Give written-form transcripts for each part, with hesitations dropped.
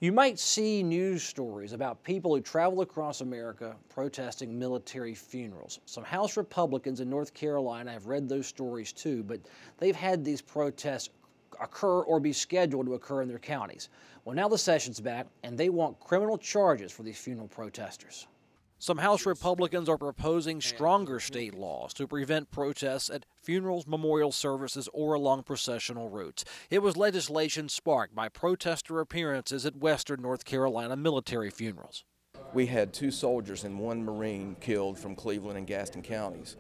You might see news stories about people who travel across America protesting military funerals. Some House Republicans in North Carolina have read those stories too, but they've had these protests occur or be scheduled to occur in their counties. Well, now the session's back, and they want criminal charges for these funeral protesters. Some House Republicans are proposing stronger state laws to prevent protests at funerals, memorial services, or along processional routes. It was legislation sparked by protester appearances at Western North Carolina military funerals. We had 2 soldiers and 1 Marine killed from Cleveland and Gaston counties.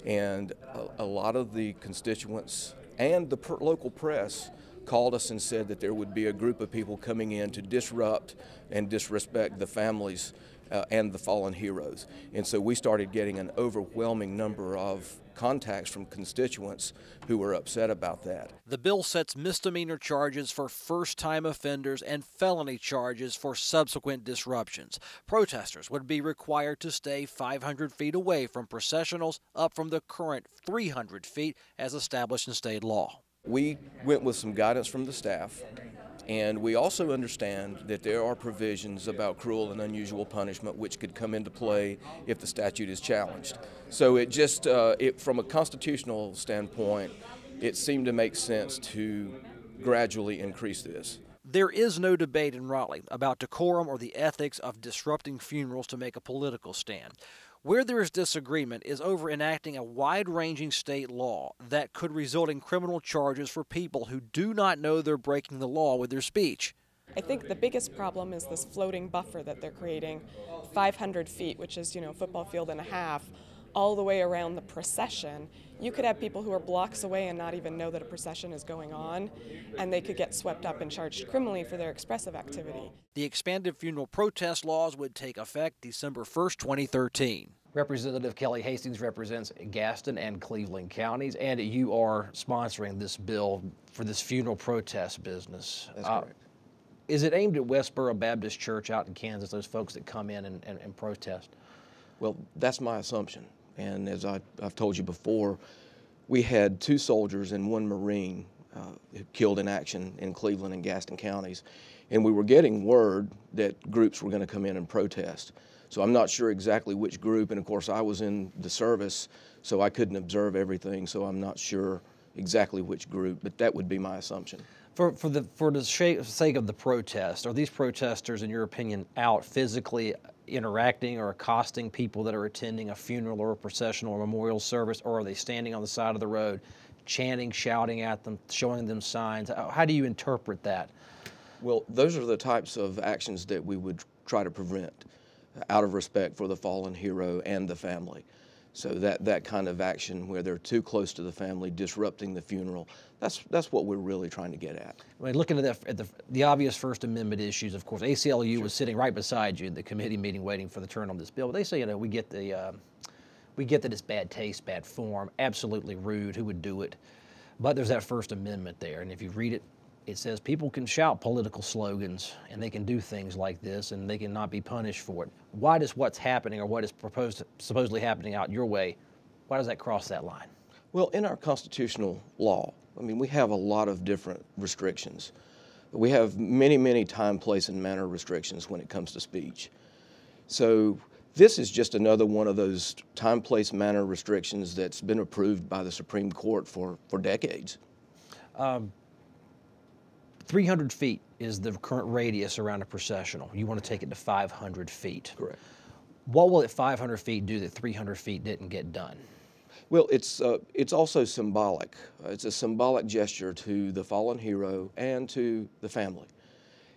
And a lot of the constituents and the local press called us and said that there would be a group of people coming in to disrupt and disrespect the families and the fallen heroes. And so we started getting an overwhelming number of contacts from constituents who were upset about that. The bill sets misdemeanor charges for first-time offenders and felony charges for subsequent disruptions. Protesters would be required to stay 500 feet away from processionals, up from the current 300 feet as established in state law. We went with some guidance from the staff, and we also understand that there are provisions about cruel and unusual punishment which could come into play if the statute is challenged. So it just, from a constitutional standpoint, it seemed to make sense to gradually increase this. There is no debate in Raleigh about decorum or the ethics of disrupting funerals to make a political stand. Where there is disagreement is over enacting a wide-ranging state law that could result in criminal charges for people who do not know they're breaking the law with their speech. I think the biggest problem is this floating buffer that they're creating, 500 feet, which is, a football field and a half, all the way around the procession. You could have people who are blocks away and not even know that a procession is going on, and they could get swept up and charged criminally for their expressive activity. The expanded funeral protest laws would take effect December 1st, 2013. Representative Kelly Hastings represents Gaston and Cleveland counties, and you are sponsoring this bill for this funeral protest business. That's correct. Is it aimed at Westboro Baptist Church out in Kansas, those folks that come in and protest? Well, that's my assumption. And as I've told you before, we had 2 soldiers and 1 Marine killed in action in Cleveland and Gaston counties. And we were getting word that groups were going to come in and protest. So I'm not sure exactly which group, and of course I was in the service, so I couldn't observe everything, so I'm not sure exactly which group, but that would be my assumption. For the sake of the protest, are these protesters, in your opinion, out physically interacting or accosting people that are attending a funeral or a processional or memorial service, or are they standing on the side of the road, chanting, shouting at them, showing them signs? How do you interpret that? Well, those are the types of actions that we would try to prevent out of respect for the fallen hero and the family. So that kind of action where they're too close to the family, disrupting the funeral, that's what we're really trying to get at. I mean, looking at the obvious First Amendment issues, of course, ACLU was sitting right beside you at the committee meeting waiting for the turn on this bill. But they say, we get that it's bad taste, bad form, absolutely rude, who would do it? But there's that First Amendment there, and if you read it, it says people can shout political slogans and they can do things like this and they can not be punished for it. Why does what's happening or what is supposedly happening out your way, why does that cross that line? Well, in our constitutional law, we have a lot of different restrictions. We have many, many time, place, and manner restrictions when it comes to speech. So this is just another one of those time, place, manner restrictions that's been approved by the Supreme Court for decades. 300 feet is the current radius around a processional. You want to take it to 500 feet. Correct. What will it 500 feet do that 300 feet didn't get done? Well, it's also symbolic. It's a symbolic gesture to the fallen hero and to the family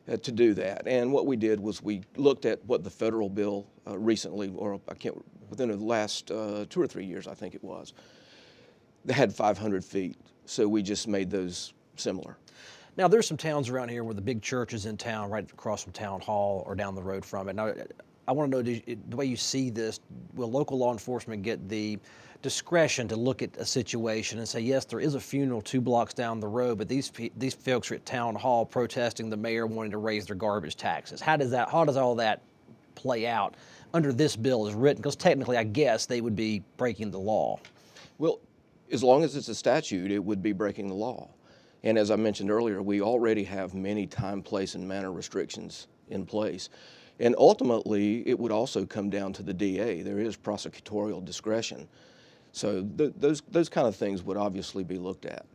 to do that. And what we did was we looked at what the federal bill recently, or within the last 2 or 3 years, I think it was, they had 500 feet. So we just made those similar. Now, there's some towns around here where the big church is in town, right across from Town Hall or down the road from it. Now, I want to know, the way you see this, will local law enforcement get the discretion to look at a situation and say, yes, there is a funeral 2 blocks down the road, but these folks are at Town Hall protesting the mayor wanting to raise their garbage taxes? How does all that play out under this bill as written? Because technically, I guess they would be breaking the law. Well, as long as it's a statute, it would be breaking the law. And as I mentioned earlier, we already have many time, place, and manner restrictions in place. And ultimately, it would also come down to the DA. There is prosecutorial discretion. So those kind of things would obviously be looked at.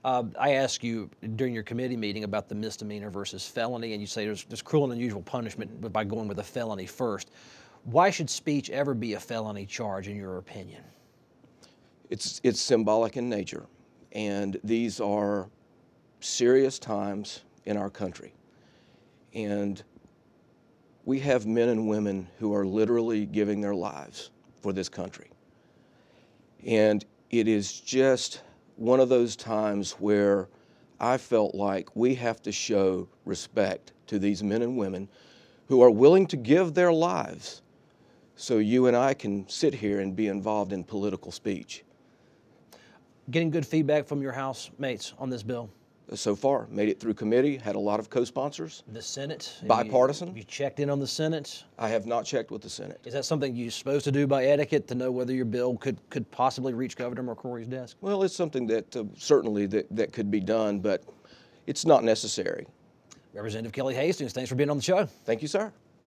I asked you during your committee meeting about the misdemeanor versus felony, and you say there's cruel and unusual punishment by going with a felony first. Why should speech ever be a felony charge, in your opinion? It's symbolic in nature, and these are serious times in our country. And we have men and women who are literally giving their lives for this country. And it is just one of those times where I felt like we have to show respect to these men and women who are willing to give their lives so you and I can sit here and be involved in political speech. Getting good feedback from your housemates on this bill? So far, made it through committee, had a lot of co-sponsors. The Senate? Bipartisan. Have you checked in on the Senate? I have not checked with the Senate. Is that something you're supposed to do by etiquette to know whether your bill could possibly reach Governor McCrory's desk? Well, it's something that certainly that could be done, but it's not necessary. Representative Kelly Hastings, thanks for being on the show. Thank you, sir.